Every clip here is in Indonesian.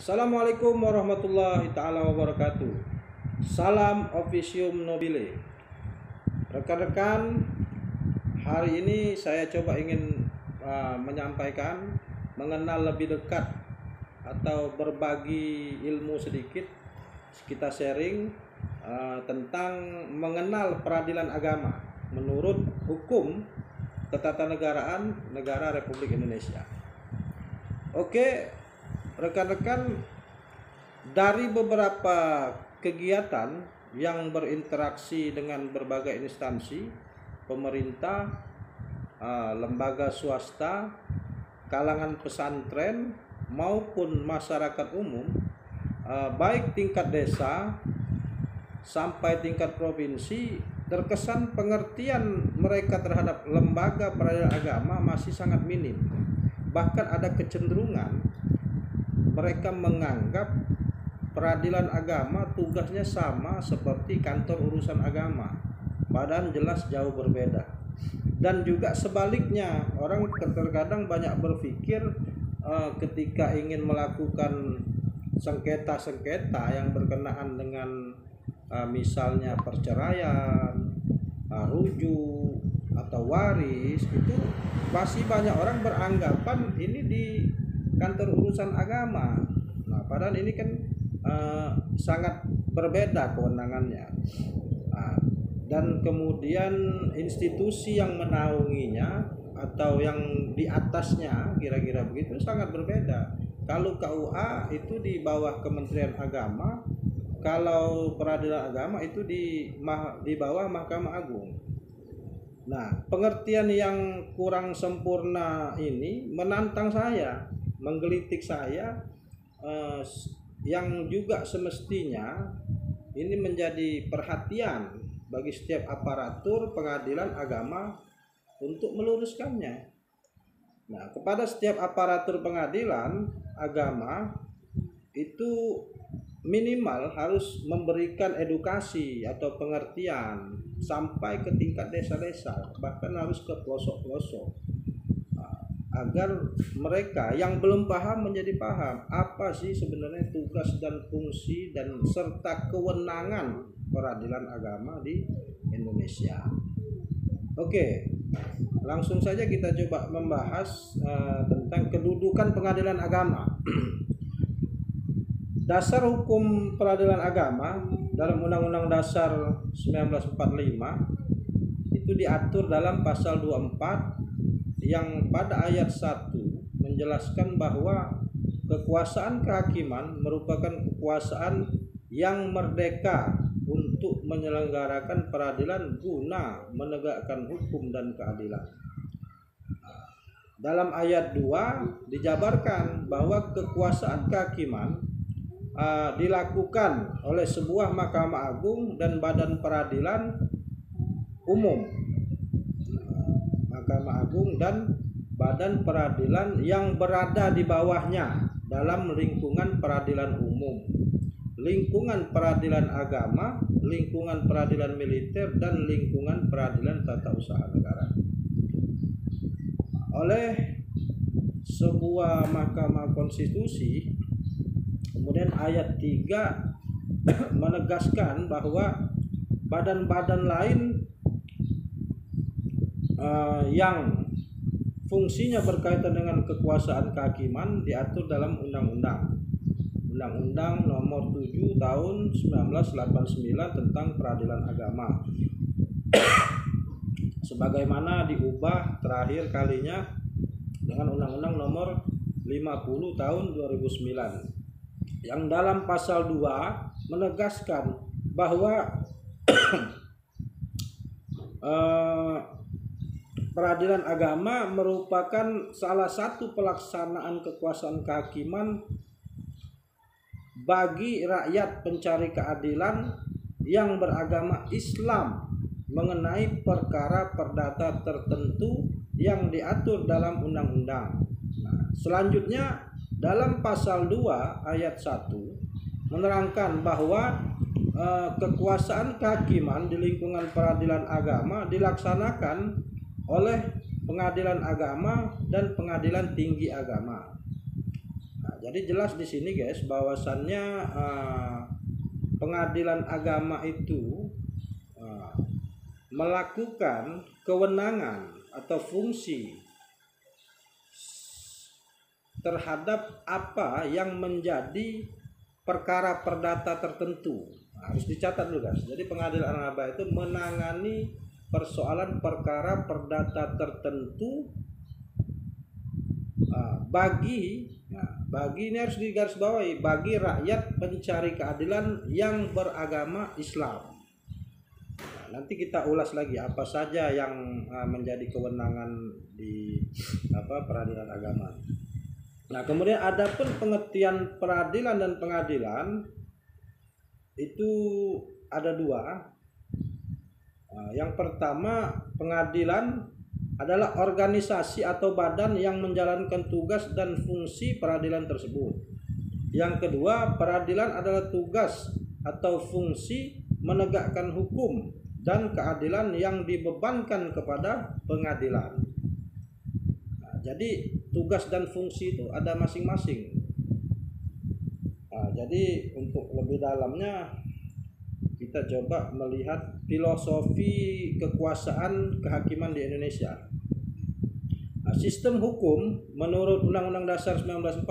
Assalamualaikum warahmatullahi taala wabarakatuh. Salam Officium Nobile. Rekan-rekan, hari ini saya coba ingin menyampaikan mengenal lebih dekat atau berbagi ilmu sedikit. Kita sharing tentang mengenal peradilan agama menurut hukum ketatanegaraan negara Republik Indonesia. Oke, rekan-rekan, dari beberapa kegiatan yang berinteraksi dengan berbagai instansi, pemerintah, lembaga swasta, kalangan pesantren maupun masyarakat umum, baik tingkat desa sampai tingkat provinsi, terkesan pengertian mereka terhadap lembaga peradilan agama masih sangat minim. Bahkan ada kecenderungan mereka menganggap peradilan agama tugasnya sama seperti kantor urusan agama, padahal jelas jauh berbeda. Dan juga sebaliknya, orang terkadang banyak berpikir ketika ingin melakukan sengketa-sengketa yang berkenaan dengan misalnya perceraian, rujuk atau waris, itu masih banyak orang beranggapan ini di kantor urusan agama. Nah, padahal ini kan sangat berbeda kewenangannya. Dan kemudian institusi yang menaunginya atau yang di atasnya kira-kira begitu sangat berbeda. Kalau KUA itu di bawah Kementerian Agama, kalau peradilan agama itu di bawah Mahkamah Agung. Nah, pengertian yang kurang sempurna ini menantang saya, menggelitik saya, yang juga semestinya ini menjadi perhatian bagi setiap aparatur pengadilan agama untuk meluruskannya. Nah, kepada setiap aparatur pengadilan agama itu minimal harus memberikan edukasi atau pengertian sampai ke tingkat desa-desa, bahkan harus ke pelosok-pelosok, agar mereka yang belum paham menjadi paham apa sih sebenarnya tugas dan fungsi dan serta kewenangan peradilan agama di Indonesia. Oke, langsung saja kita coba membahas tentang kedudukan pengadilan agama. Dasar hukum peradilan agama dalam Undang-Undang Dasar 1945 itu diatur dalam pasal 24 yang pada ayat 1 menjelaskan bahwa kekuasaan kehakiman merupakan kekuasaan yang merdeka untuk menyelenggarakan peradilan guna menegakkan hukum dan keadilan. Dalam ayat 2 dijabarkan bahwa kekuasaan kehakiman dilakukan oleh sebuah Mahkamah Agung dan badan peradilan umum, Mahkamah Agung dan badan peradilan yang berada di bawahnya dalam lingkungan peradilan umum, lingkungan peradilan agama, lingkungan peradilan militer, dan lingkungan peradilan tata usaha negara. Oleh sebuah Mahkamah Konstitusi, kemudian ayat 3 menegaskan bahwa badan-badan lain yang fungsinya berkaitan dengan kekuasaan kehakiman diatur dalam Undang-Undang Nomor 7 Tahun 1989 tentang Peradilan Agama, sebagaimana diubah terakhir kalinya dengan Undang-Undang Nomor 50 Tahun 2009, yang dalam pasal 2 menegaskan bahwa peradilan agama merupakan salah satu pelaksanaan kekuasaan kehakiman bagi rakyat pencari keadilan yang beragama Islam mengenai perkara perdata tertentu yang diatur dalam undang-undang. Nah, selanjutnya dalam pasal 2 ayat 1 menerangkan bahwa kekuasaan kehakiman di lingkungan peradilan agama dilaksanakan oleh pengadilan agama dan pengadilan tinggi agama. Nah, Jadi jelas di sini guys bahwasannya pengadilan agama itu melakukan kewenangan atau fungsi terhadap apa yang menjadi perkara perdata tertentu. Harus dicatat dulu guys. Jadi pengadilan agama itu menangani persoalan perkara perdata tertentu bagi ini harus digarisbawahi, bagi rakyat pencari keadilan yang beragama Islam. Nanti kita ulas lagi apa saja yang menjadi kewenangan di peradilan agama. Nah, kemudian ada pun pengertian peradilan dan pengadilan itu ada dua. Yang pertama, pengadilan adalah organisasi atau badan yang menjalankan tugas dan fungsi peradilan tersebut. Yang kedua, peradilan adalah tugas atau fungsi menegakkan hukum dan keadilan yang dibebankan kepada pengadilan. Nah, jadi tugas dan fungsi itu ada masing-masing. Jadi untuk lebih dalamnya kita coba melihat filosofi kekuasaan kehakiman di Indonesia. Sistem hukum menurut Undang-Undang Dasar 1945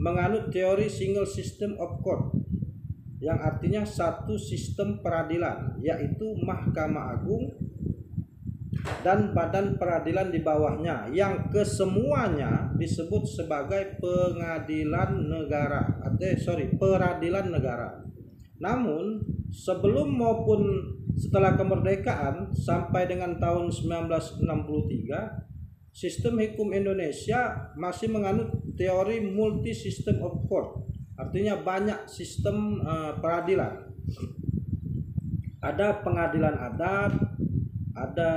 menganut teori single system of court, yang artinya satu sistem peradilan, yaitu Mahkamah Agung dan badan peradilan di bawahnya, yang kesemuanya disebut sebagai pengadilan negara peradilan negara. Namun sebelum maupun setelah kemerdekaan sampai dengan tahun 1963, sistem hukum Indonesia masih menganut teori multi system of court, artinya banyak sistem peradilan. Ada pengadilan adat, ada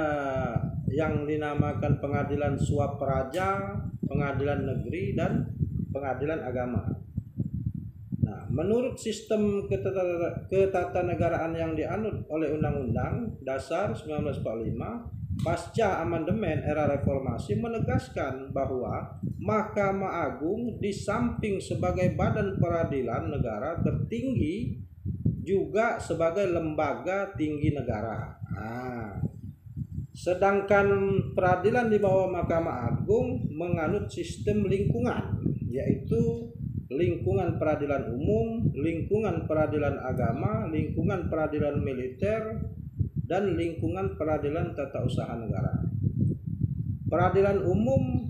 yang dinamakan pengadilan suap raja, pengadilan negeri, dan pengadilan agama. Nah, menurut sistem ketatanegaraan yang dianut oleh Undang-Undang Dasar 1945, pasca amandemen era reformasi menegaskan bahwa Mahkamah Agung di samping sebagai badan peradilan negara tertinggi juga sebagai lembaga tinggi negara. Sedangkan peradilan di bawah Mahkamah Agung menganut sistem lingkungan, yaitu lingkungan peradilan umum, lingkungan peradilan agama, lingkungan peradilan militer, dan lingkungan peradilan tata usaha negara. Peradilan umum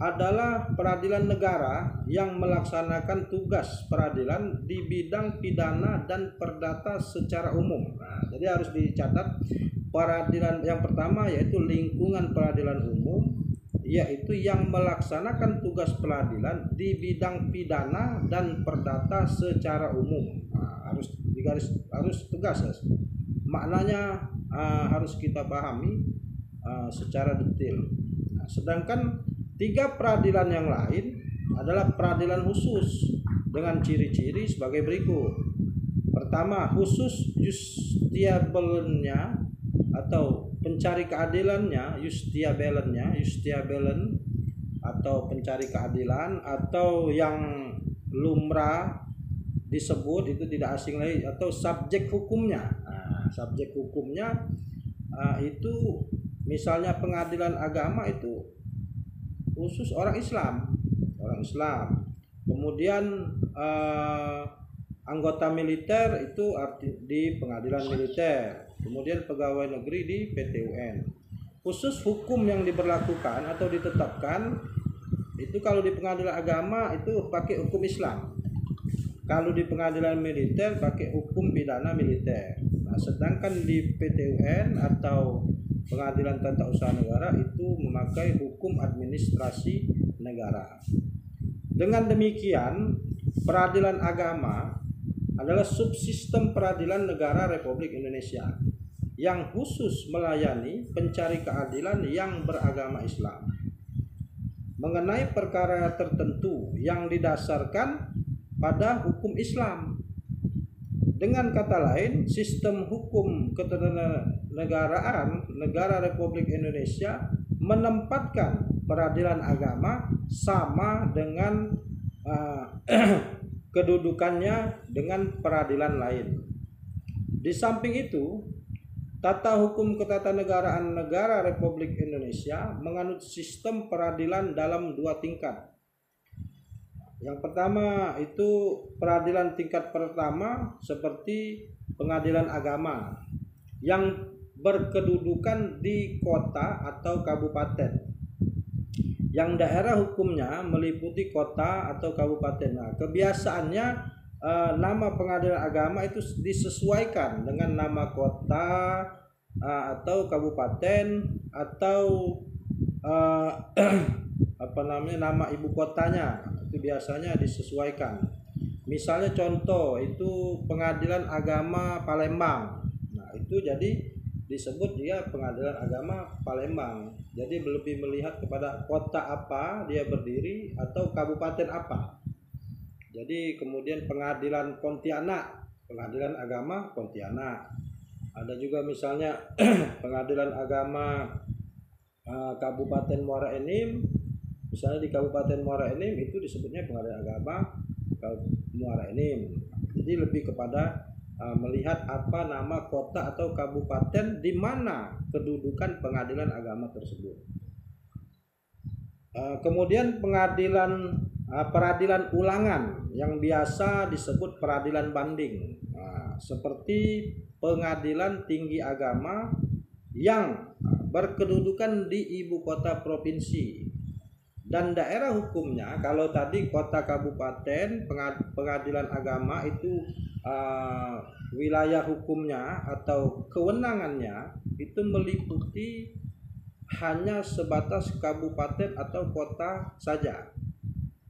adalah peradilan negara yang melaksanakan tugas peradilan di bidang pidana dan perdata secara umum. Nah, jadi harus dicatat, peradilan yang pertama yaitu lingkungan peradilan umum, yaitu yang melaksanakan tugas peradilan di bidang pidana dan perdata secara umum. Nah, harus tegas ya. Maknanya harus kita pahami secara detail. Nah, sedangkan tiga peradilan yang lain adalah peradilan khusus dengan ciri-ciri sebagai berikut. Pertama, khusus justiciabelnya atau pencari keadilannya, justiciabelen atau pencari keadilan, atau yang lumrah disebut itu tidak asing lagi, atau subjek hukumnya. Subjek hukumnya itu misalnya pengadilan agama itu khusus orang Islam. Kemudian anggota militer itu di pengadilan militer. Kemudian pegawai negeri di PT-UN. Khusus hukum yang diberlakukan atau ditetapkan itu kalau di pengadilan agama itu pakai hukum Islam. Kalau di pengadilan militer pakai hukum pidana militer. Nah, sedangkan di PT-UN atau pengadilan tata usaha negara itu memakai hukum administrasi negara. Dengan demikian, peradilan agama adalah subsistem peradilan negara Republik Indonesia yang khusus melayani pencari keadilan yang beragama Islam mengenai perkara tertentu yang didasarkan pada hukum Islam. Dengan kata lain, sistem hukum ketatanegaraan negara Republik Indonesia menempatkan peradilan agama sama dengan kedudukannya dengan peradilan lain. Di samping itu, tata hukum ketatanegaraan negara Republik Indonesia menganut sistem peradilan dalam 2 tingkat. Yang pertama itu peradilan tingkat pertama seperti pengadilan agama yang berkedudukan di kota atau kabupaten, yang daerah hukumnya meliputi kota atau kabupaten. Nah, kebiasaannya nama pengadilan agama itu disesuaikan dengan nama kota atau kabupaten atau nama ibu kotanya, itu biasanya disesuaikan. Misalnya contoh itu pengadilan agama Palembang. Nah, itu jadi disebut dia pengadilan agama Palembang. Jadi lebih melihat kepada kota apa dia berdiri atau kabupaten apa. Jadi kemudian pengadilan Pontianak, pengadilan agama Pontianak. Ada juga misalnya pengadilan agama Kabupaten Muara Enim. Misalnya di Kabupaten Muara Enim itu disebutnya pengadilan agama Muara Enim. Jadi lebih kepada melihat apa nama kota atau kabupaten di mana kedudukan pengadilan agama tersebut. Kemudian peradilan ulangan yang biasa disebut peradilan banding, seperti pengadilan tinggi agama yang berkedudukan di ibu kota provinsi dan daerah hukumnya. Kalau tadi kota kabupaten, pengadilan agama itu wilayah hukumnya atau kewenangannya itu meliputi hanya sebatas kabupaten atau kota saja.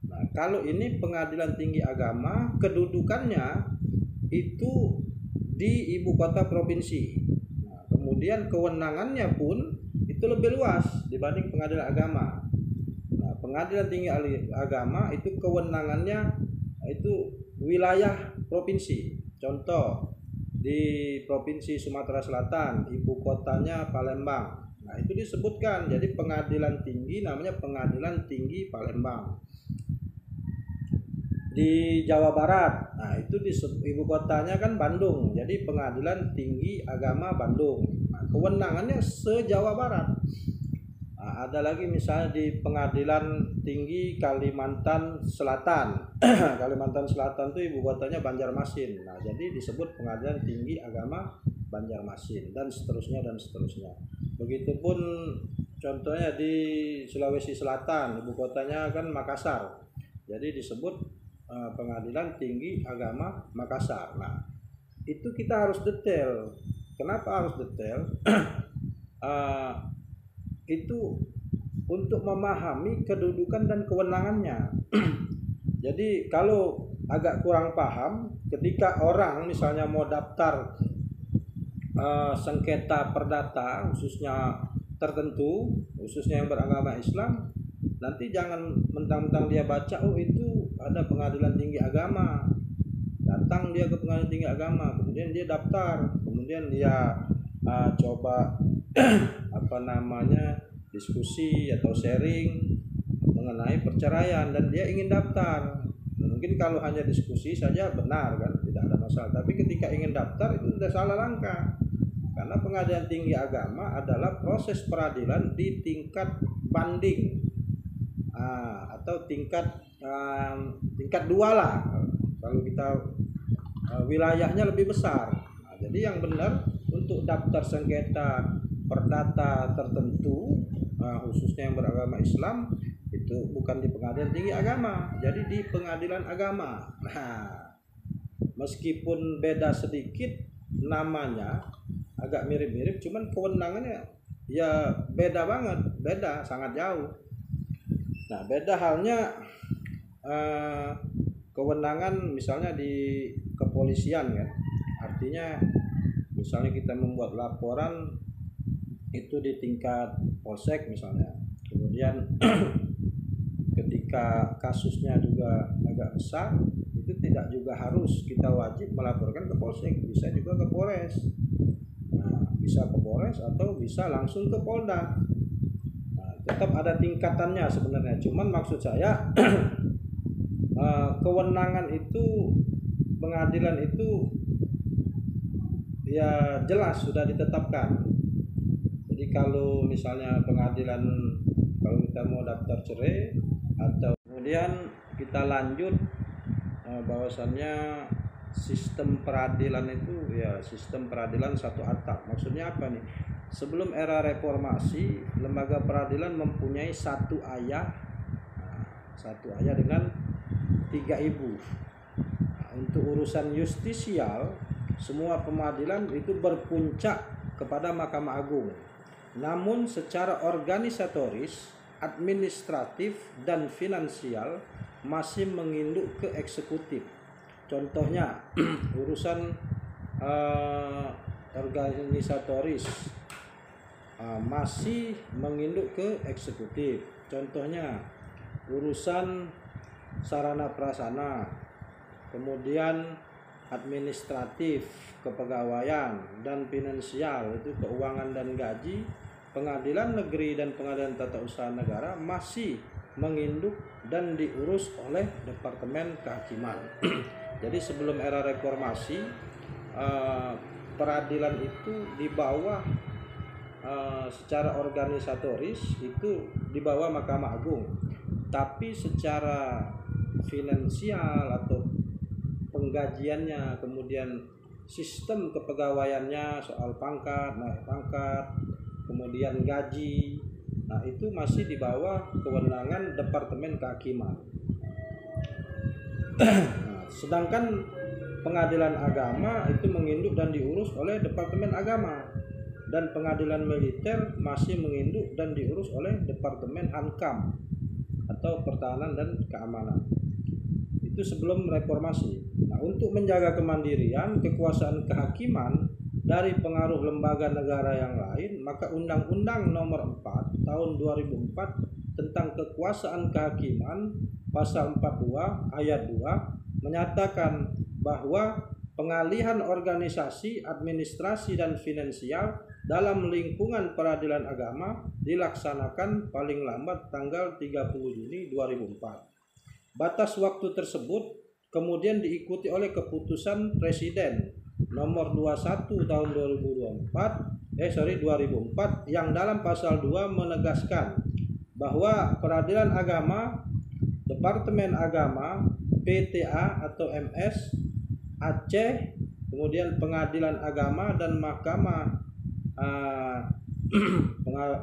Nah, kalau ini pengadilan tinggi agama, kedudukannya itu di ibu kota provinsi. Nah, kemudian kewenangannya pun itu lebih luas dibanding pengadilan agama. Nah, pengadilan tinggi agama itu kewenangannya itu wilayah provinsi. Contoh di Provinsi Sumatera Selatan, ibu kotanya Palembang. Nah, itu disebutkan. Jadi pengadilan tinggi namanya Pengadilan Tinggi Palembang. Di Jawa Barat, nah itu ibu kotanya kan Bandung. Jadi Pengadilan Tinggi Agama Bandung. Nah, kewenangannya se-Jawa Barat. Nah, ada lagi misalnya di Pengadilan Tinggi Kalimantan Selatan. Kalimantan Selatan itu ibu kotanya Banjarmasin. Nah, jadi disebut Pengadilan Tinggi Agama Banjarmasin dan seterusnya dan seterusnya. Begitupun contohnya di Sulawesi Selatan, ibu kotanya kan Makassar. Jadi disebut Pengadilan Tinggi Agama Makassar. Nah, itu kita harus detail. Kenapa harus detail? Itu untuk memahami kedudukan dan kewenangannya. Jadi kalau agak kurang paham, ketika orang misalnya mau daftar sengketa perdata khususnya tertentu, khususnya yang beragama Islam, nanti jangan mentang-mentang dia baca, oh itu ada pengadilan tinggi agama, datang dia ke pengadilan tinggi agama, kemudian dia daftar, kemudian dia coba diskusi atau sharing mengenai perceraian dan dia ingin daftar. Mungkin kalau hanya diskusi saja benar kan, tidak ada masalah. Tapi ketika ingin daftar itu sudah salah langkah. Karena pengadilan tinggi agama adalah proses peradilan di tingkat banding atau tingkat 2 lah. Kalau kita wilayahnya lebih besar. Nah, jadi yang benar untuk daftar sengketa perdata tertentu, khususnya yang beragama Islam, itu bukan di pengadilan tinggi agama, jadi di pengadilan agama. Nah, meskipun beda sedikit namanya, agak mirip-mirip, cuman kewenangannya ya beda banget, beda sangat jauh. Nah, beda halnya kewenangan misalnya di kepolisian kan, artinya misalnya kita membuat laporan itu di tingkat polsek misalnya, kemudian ketika kasusnya juga agak besar, itu tidak juga harus kita wajib melaporkan ke polsek, bisa juga ke Polres. Nah, bisa ke Polres atau bisa langsung ke Polda. Nah, tetap ada tingkatannya sebenarnya. Cuman maksud saya kewenangan itu, pengadilan itu ya jelas sudah ditetapkan. Jadi kalau misalnya pengadilan, kalau kita mau daftar cerai atau kemudian kita lanjut bahwasannya sistem peradilan itu ya sistem peradilan satu atap. Maksudnya apa nih? Sebelum era reformasi, lembaga peradilan mempunyai satu ayah dengan 3 ibu. Untuk urusan justisial, semua pengadilan itu berpuncak kepada Mahkamah Agung. Namun secara organisatoris, administratif, dan finansial masih menginduk ke eksekutif. Contohnya urusan organisatoris masih menginduk ke eksekutif. Contohnya urusan sarana prasarana, kemudian administratif, kepegawaian, dan finansial itu keuangan dan gaji. Pengadilan negeri dan pengadilan tata usaha negara masih menginduk dan diurus oleh Departemen Kehakiman. Jadi sebelum era reformasi, peradilan itu di bawah secara organisatoris itu di bawah Mahkamah Agung, tapi secara finansial atau penggajiannya, kemudian sistem kepegawaiannya, soal pangkat, naik pangkat, kemudian gaji, nah itu masih di bawah kewenangan Departemen Kehakiman. Sedangkan pengadilan agama itu menginduk dan diurus oleh Departemen Agama, dan pengadilan militer masih menginduk dan diurus oleh Departemen Hankam atau Pertahanan dan Keamanan. Itu sebelum reformasi. Nah, untuk menjaga kemandirian kekuasaan kehakiman dari pengaruh lembaga negara yang lain, maka Undang-Undang Nomor 4 Tahun 2004 tentang Kekuasaan Kehakiman Pasal 42 Ayat 2 menyatakan bahwa pengalihan organisasi, administrasi, dan finansial dalam lingkungan peradilan agama dilaksanakan paling lambat tanggal 30 Juni 2004. Batas waktu tersebut kemudian diikuti oleh keputusan Presiden nomor 21 tahun 2004 yang dalam pasal 2 menegaskan bahwa peradilan agama, Departemen Agama, PTA atau MS Aceh, kemudian Pengadilan Agama dan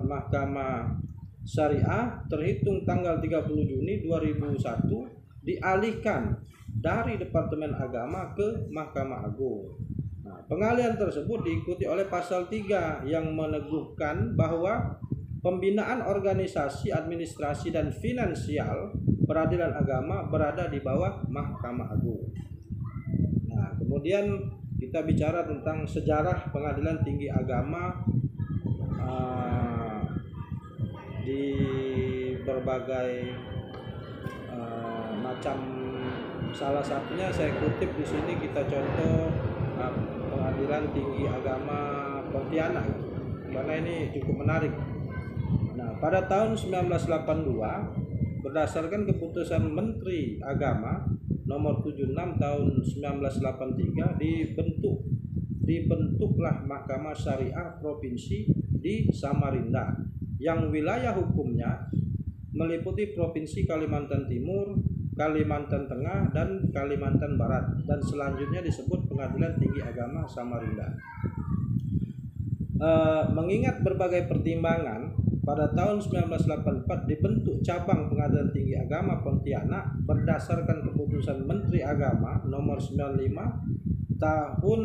Mahkamah Syariah terhitung tanggal 30 Juni 2001 dialihkan dari Departemen Agama ke Mahkamah Agung. Nah, pengalihan tersebut diikuti oleh pasal 3 yang meneguhkan bahwa pembinaan organisasi, administrasi, dan finansial peradilan agama berada di bawah Mahkamah Agung. Nah, kemudian kita bicara tentang sejarah pengadilan tinggi agama di berbagai macam. Salah satunya saya kutip di sini, kita contoh pengadilan tinggi agama Pontianak, karena ini cukup menarik. Nah, pada tahun 1982 berdasarkan keputusan Menteri Agama nomor 76 tahun 1983 dibentuklah Mahkamah Syariah Provinsi di Samarinda yang wilayah hukumnya meliputi Provinsi Kalimantan Timur, Kalimantan Tengah, dan Kalimantan Barat, dan selanjutnya disebut Pengadilan Tinggi Agama Samarinda. Mengingat berbagai pertimbangan, pada tahun 1984 dibentuk cabang Pengadilan Tinggi Agama Pontianak berdasarkan keputusan Menteri Agama nomor 95 tahun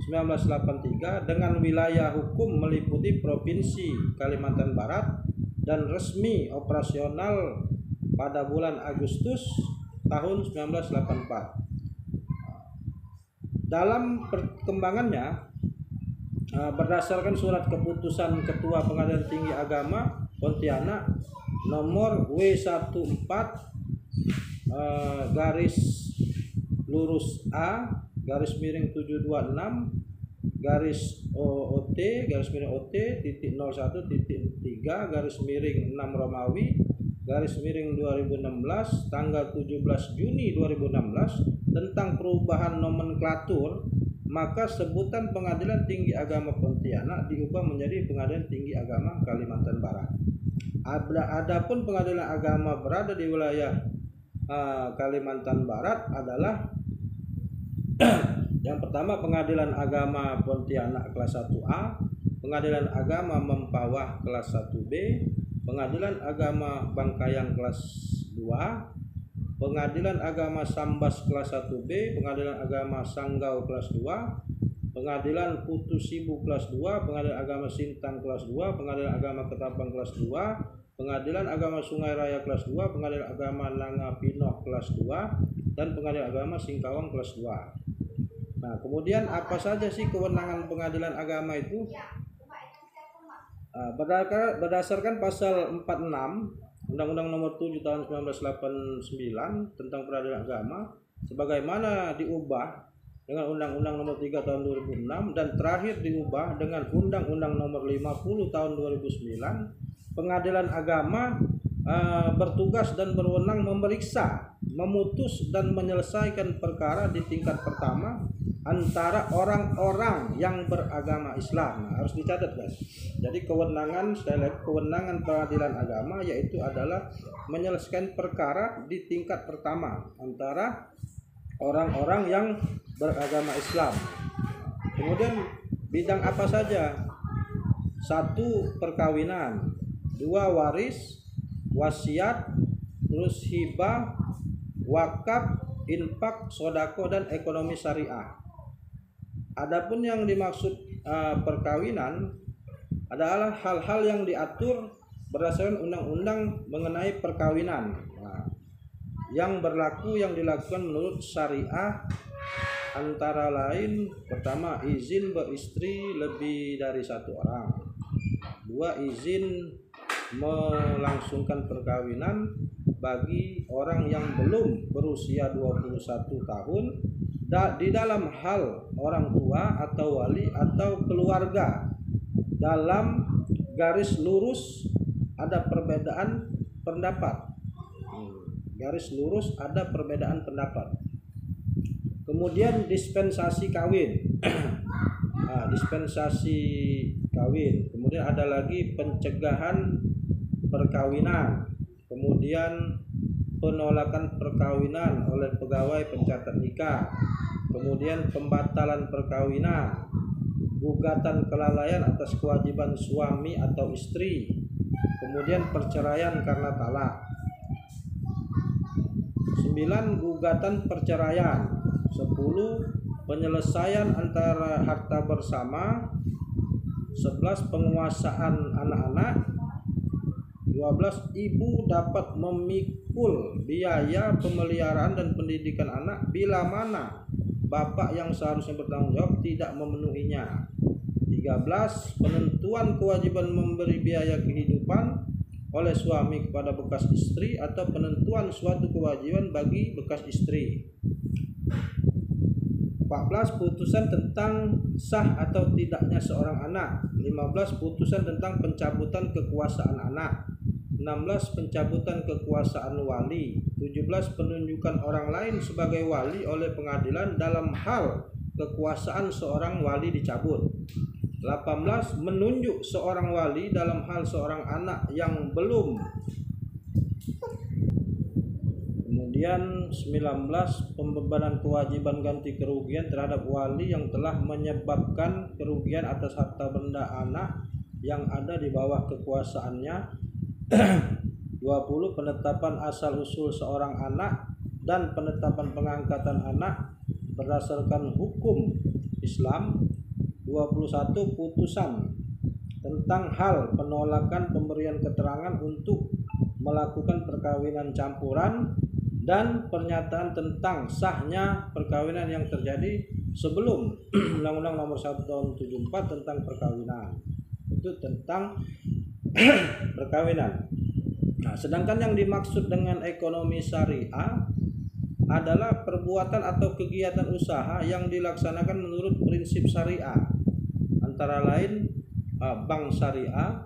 1983 dengan wilayah hukum meliputi Provinsi Kalimantan Barat dan resmi operasional pada bulan Agustus tahun 1984. Dalam perkembangannya, berdasarkan surat keputusan Ketua Pengadilan Tinggi Agama Pontianak nomor W14 garis lurus A garis miring 726 garis OT garis miring OT titik 01 titik 3 garis miring 6 Romawi garis miring 2016 tanggal 17 Juni 2016 tentang perubahan nomenklatur, maka sebutan Pengadilan Tinggi Agama Pontianak diubah menjadi Pengadilan Tinggi Agama Kalimantan Barat. Adapun pengadilan agama berada di wilayah Kalimantan Barat adalah yang pertama Pengadilan Agama Pontianak kelas 1A, Pengadilan Agama Mempawah kelas 1B, Pengadilan Agama Bangkayang kelas 2, Pengadilan Agama Sambas kelas 1B, Pengadilan Agama Sanggau kelas 2, Pengadilan Putusibu kelas 2, Pengadilan Agama Sintang kelas 2, Pengadilan Agama Ketapang kelas 2, Pengadilan Agama Sungai Raya kelas 2, Pengadilan Agama Nangapinoh kelas 2, dan Pengadilan Agama Singkawang kelas 2. Nah, kemudian apa saja sih kewenangan pengadilan agama itu? Berdasarkan pasal 46 Undang-Undang Nomor 7 Tahun 1989 tentang peradilan agama, sebagaimana diubah dengan Undang-Undang Nomor 3 Tahun 2006 dan terakhir diubah dengan Undang-Undang Nomor 50 Tahun 2009, pengadilan agama bertugas dan berwenang memeriksa, memutus dan menyelesaikan perkara di tingkat pertama antara orang-orang yang beragama Islam. Nah, harus dicatat guys. Jadi kewenangan pengadilan agama yaitu adalah menyelesaikan perkara di tingkat pertama antara orang-orang yang beragama Islam. Kemudian bidang apa saja? 1. Perkawinan, 2. Waris, wasiat, terus hibah, wakaf, infak, sodako, dan ekonomi syariah. Adapun yang dimaksud perkawinan adalah hal-hal yang diatur berdasarkan undang-undang mengenai perkawinan. Nah, yang berlaku yang dilakukan menurut syariah antara lain pertama izin beristri lebih dari 1 orang, 2 izin melangsungkan perkawinan bagi orang yang belum berusia 21 tahun di dalam hal orang tua atau wali atau keluarga. Dalam garis lurus ada perbedaan pendapat. Garis lurus ada perbedaan pendapat. Kemudian dispensasi kawin. Dispensasi kawin. Kemudian ada lagi pencegahan perkawinan. Kemudian penolakan perkawinan oleh pegawai pencatat nikah. Kemudian pembatalan perkawinan, gugatan kelalaian atas kewajiban suami atau istri, kemudian perceraian karena talak. 9. Gugatan perceraian. 10. Penyelesaian antara harta bersama. 11. Penguasaan anak-anak. 12. Ibu dapat memikul biaya pemeliharaan dan pendidikan anak bila mana bapak yang seharusnya bertanggung jawab tidak memenuhinya. 13. Penentuan kewajiban memberi biaya kehidupan oleh suami kepada bekas istri atau penentuan suatu kewajiban bagi bekas istri. 14. Putusan tentang sah atau tidaknya seorang anak. 15. Putusan tentang pencabutan kekuasaan anak. 16. Pencabutan kekuasaan wali. 17. Penunjukan orang lain sebagai wali oleh pengadilan dalam hal kekuasaan seorang wali dicabut. 18. Menunjuk seorang wali dalam hal seorang anak yang belum. Kemudian 19. Pembebanan kewajiban ganti kerugian terhadap wali yang telah menyebabkan kerugian atas harta benda anak yang ada di bawah kekuasaannya. 20. Penetapan asal-usul seorang anak dan penetapan pengangkatan anak berdasarkan hukum Islam. 21. Putusan tentang hal penolakan pemberian keterangan untuk melakukan perkawinan campuran dan pernyataan tentang sahnya perkawinan yang terjadi sebelum Undang-Undang Nomor 1 Tahun 74 tentang perkawinan. Itu tentang perkawinan. Nah, sedangkan yang dimaksud dengan ekonomi syariah adalah perbuatan atau kegiatan usaha yang dilaksanakan menurut prinsip syariah. antara lain bank syariah,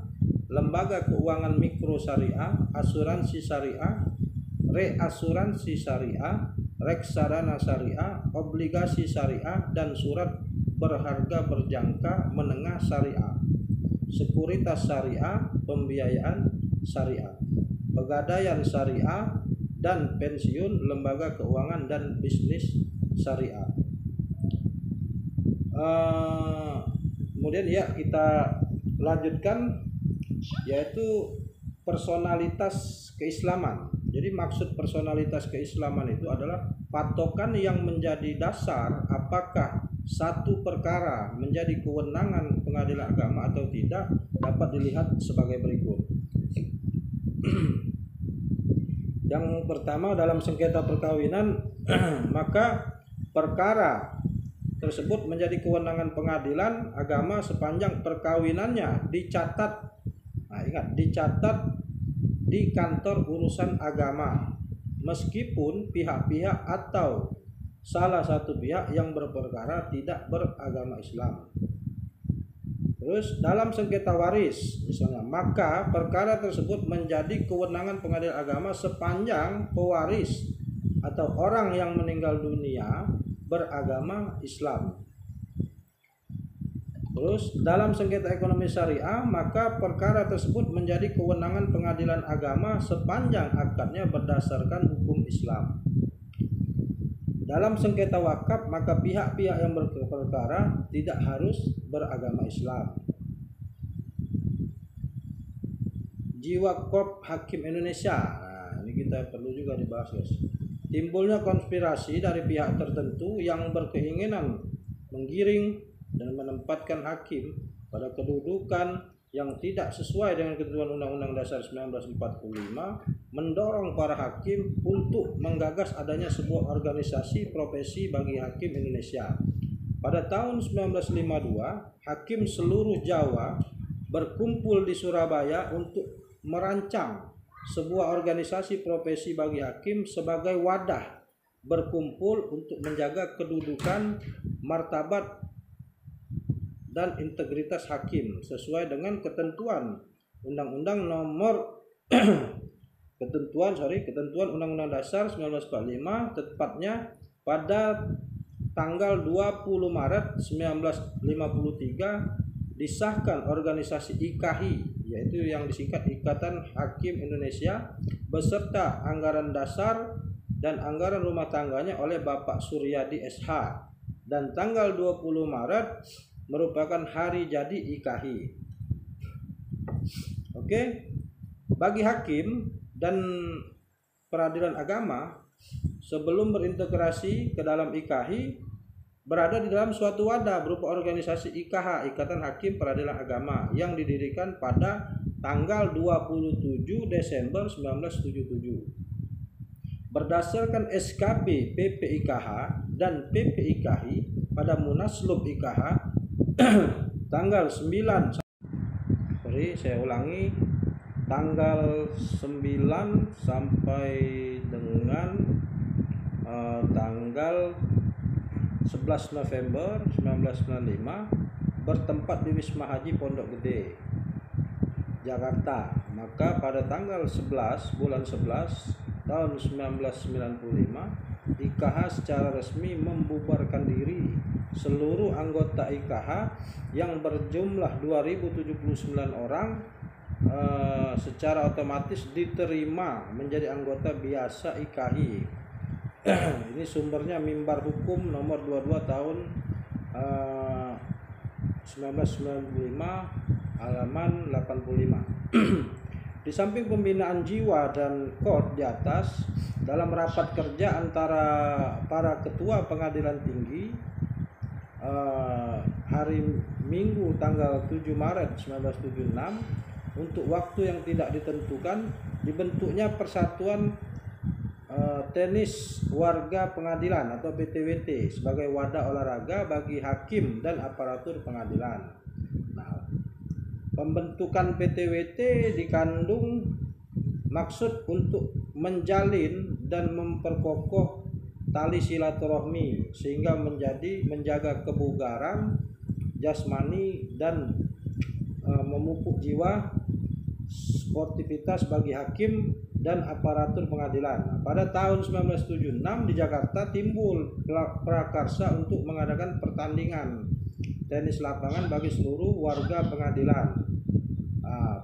lembaga keuangan mikro syariah, asuransi syariah, reasuransi syariah, reksadana syariah, obligasi syariah, dan surat berharga berjangka menengah syariah, sekuritas syariah, pembiayaan syariah, pegadaian syariah, dan pensiun, lembaga keuangan dan bisnis syariah. Kemudian ya kita lanjutkan, yaitu personalitas keislaman. Jadi maksud personalitas keislaman itu adalah patokan yang menjadi dasar apakah satu perkara menjadi kewenangan pengadilan agama atau tidak dapat dilihat sebagai berikut. Yang pertama, dalam sengketa perkawinan maka perkara tersebut menjadi kewenangan pengadilan agama sepanjang perkawinannya dicatat, dicatat di kantor urusan agama, meskipun pihak-pihak atau salah satu pihak yang berperkara tidak beragama Islam. Terus dalam sengketa waris misalnya, maka perkara tersebut menjadi kewenangan pengadilan agama sepanjang pewaris atau orang yang meninggal dunia beragama Islam. Terus dalam sengketa ekonomi syariah, maka perkara tersebut menjadi kewenangan pengadilan agama sepanjang akadnya berdasarkan hukum Islam. Dalam sengketa wakaf, maka pihak-pihak yang berperkara tidak harus beragama Islam. Jiwa Korp Hakim Indonesia. Nah, ini kita perlu juga dibahas, guys. Timbulnya konspirasi dari pihak tertentu yang berkeinginan menggiring dan menempatkan hakim pada kedudukan yang tidak sesuai dengan ketentuan Undang-Undang Dasar 1945, mendorong para hakim untuk menggagas adanya sebuah organisasi profesi bagi hakim Indonesia. Pada tahun 1952, hakim seluruh Jawa berkumpul di Surabaya untuk merancang sebuah organisasi profesi bagi hakim sebagai wadah berkumpul untuk menjaga kedudukan, martabat, dan integritas hakim sesuai dengan ketentuan Undang-Undang nomor ketentuan Undang-Undang Dasar 1945, tepatnya pada tanggal 20 Maret 1953 disahkan organisasi IKHI, yaitu yang disingkat Ikatan Hakim Indonesia, beserta anggaran dasar dan anggaran rumah tangganya oleh Bapak Suryadi SH, dan tanggal 20 Maret merupakan hari jadi IKHI. Oke, bagi hakim dan peradilan agama sebelum berintegrasi ke dalam IKHI berada di dalam suatu wadah berupa organisasi IKH, Ikatan Hakim Peradilan Agama, yang didirikan pada tanggal 27 Desember 1977. Berdasarkan SKP PPIKH dan PPIKHI pada Munaslup IKH tanggal 9 tanggal 9 sampai dengan tanggal 11 November 1995 bertempat di Wisma Haji Pondok Gede, Jakarta. Maka pada tanggal 11 bulan 11 tahun 1995 IKH secara resmi membubarkan diri. Seluruh anggota IKH yang berjumlah 2079 orang secara otomatis diterima menjadi anggota biasa IKHI. Ini sumbernya Mimbar Hukum nomor 22 tahun 1995 halaman 85. Di samping pembinaan jiwa dan kod di atas, dalam rapat kerja antara para ketua pengadilan tinggi hari Minggu tanggal 7 Maret 1976 untuk waktu yang tidak ditentukan, dibentuknya Persatuan Tenis Warga Pengadilan atau PTWT sebagai wadah olahraga bagi hakim dan aparatur pengadilan. Nah, pembentukan PTWT dikandung maksud untuk menjalin dan memperkokoh tali silaturahmi sehingga menjaga kebugaran jasmani dan memupuk jiwa sportivitas bagi hakim dan aparatur pengadilan. Nah, pada tahun 1976 di Jakarta timbul prakarsa untuk mengadakan pertandingan tenis lapangan bagi seluruh warga pengadilan.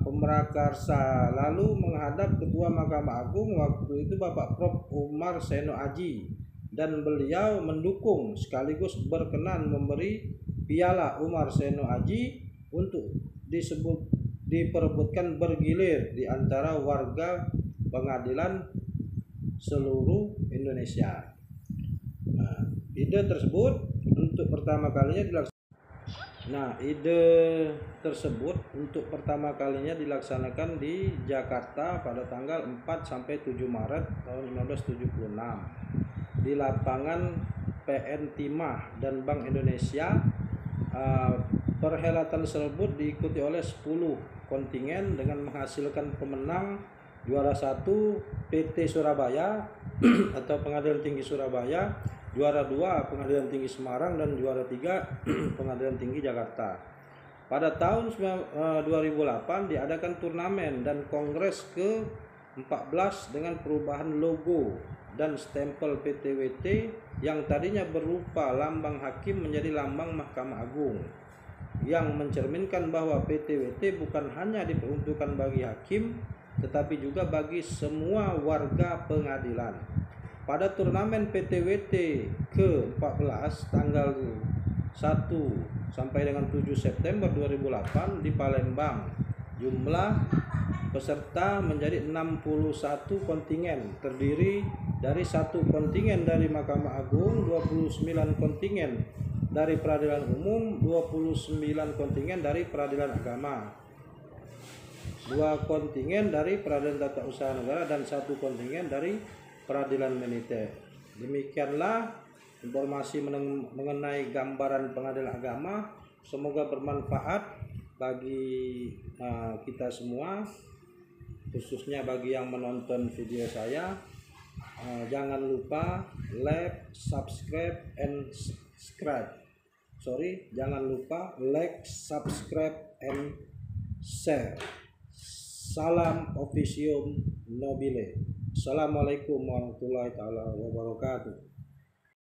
Pemrakarsa lalu menghadap Ketua Mahkamah Agung waktu itu Bapak Prof. Umar Seno Aji, dan beliau mendukung sekaligus berkenan memberi piala Umar Seno Aji untuk diperebutkan bergilir di antara warga pengadilan seluruh Indonesia. Nah, ide tersebut untuk pertama kalinya dilaksanakan di Jakarta pada tanggal 4 sampai 7 Maret tahun 1976 di lapangan PN Timah dan Bank Indonesia. Perhelatan tersebut diikuti oleh 10 kontingen dengan menghasilkan pemenang juara 1 PT Surabaya atau Pengadilan Tinggi Surabaya, juara 2 Pengadilan Tinggi Semarang, dan juara 3 Pengadilan Tinggi Jakarta. Pada tahun 2008 diadakan turnamen dan kongres ke-14 dengan perubahan logo dan stempel PTWT yang tadinya berupa lambang hakim menjadi lambang Mahkamah Agung, yang mencerminkan bahwa PTWT bukan hanya diperuntukkan bagi hakim tetapi juga bagi semua warga pengadilan. Pada turnamen PTWT ke-14 tanggal 1 sampai dengan 7 September 2008 di Palembang, jumlah peserta menjadi 61 kontingen, terdiri dari 1 kontingen dari Mahkamah Agung, 29 kontingen dari Peradilan Umum, 29 kontingen dari Peradilan Agama, 2 kontingen dari Peradilan Tata Usaha Negara, dan 1 kontingen dari Peradilan Militer. Demikianlah informasi mengenai gambaran pengadilan agama. Semoga bermanfaat bagi kita semua, khususnya bagi yang menonton video saya. Jangan lupa like, subscribe, and share. Salam Officium Nobile. Assalamualaikum warahmatullahi wabarakatuh.